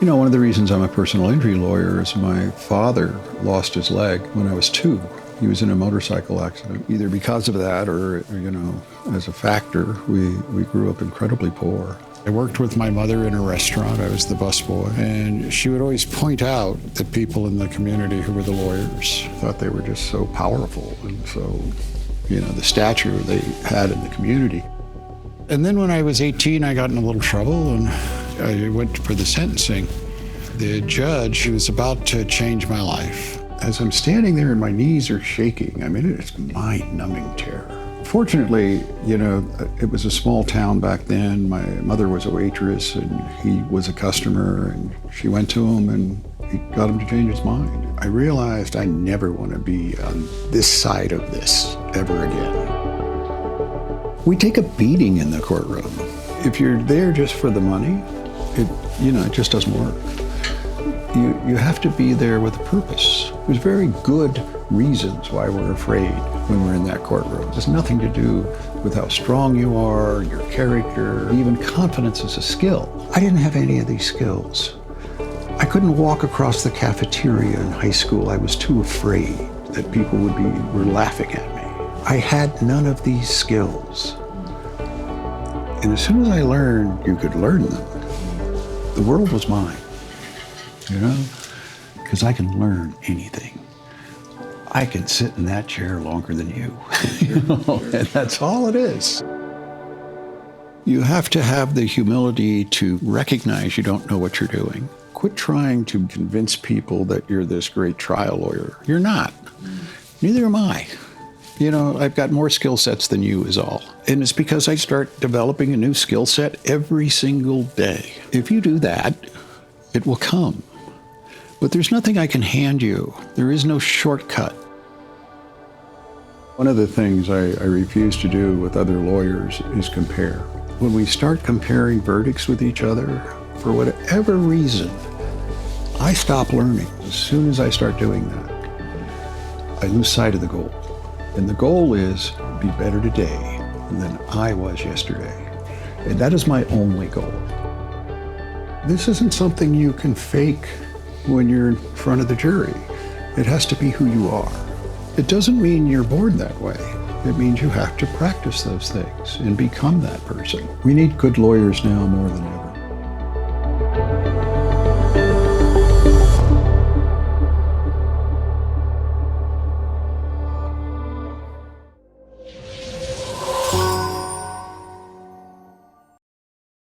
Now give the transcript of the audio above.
You know, one of the reasons I'm a personal injury lawyer is my father lost his leg when I was 2. He was in a motorcycle accident. Either because of that or, you know, as a factor, we grew up incredibly poor. I worked with my mother in a restaurant. I was the busboy. And she would always point out the people in the community who were the lawyers. Thought they were just so powerful and so, you know, the stature they had in the community. And then when I was 18, I got in a little trouble and I went for the sentencing. The judge was about to change my life. As I'm standing there and my knees are shaking, I mean, it's mind-numbing terror. Fortunately, you know, it was a small town back then. My mother was a waitress and he was a customer, and she went to him and he got him to change his mind. I realized I never want to be on this side of this ever again. We take a beating in the courtroom. If you're there just for the money, it just doesn't work. You have to be there with a purpose. There's very good reasons why we're afraid when we're in that courtroom. It has nothing to do with how strong you are, your character, even confidence is a skill. I didn't have any of these skills. I couldn't walk across the cafeteria in high school. I was too afraid that people were laughing at me. I had none of these skills. And as soon as I learned you could learn them, the world was mine, you know? Because I can learn anything. I can sit in that chair longer than you, you know? And that's all it is. You have to have the humility to recognize you don't know what you're doing. Quit trying to convince people that you're this great trial lawyer. You're not. Neither am I. You know, I've got more skill sets than you is all. And it's because I start developing a new skill set every single day. If you do that, it will come. But there's nothing I can hand you. There is no shortcut. One of the things I refuse to do with other lawyers is compare. When we start comparing verdicts with each other, for whatever reason, I stop learning. As soon as I start doing that, I lose sight of the goal. And the goal is be better today than I was yesterday. And that is my only goal. This isn't something you can fake when you're in front of the jury. It has to be who you are. It doesn't mean you're born that way. It means you have to practice those things and become that person. We need good lawyers now more than ever.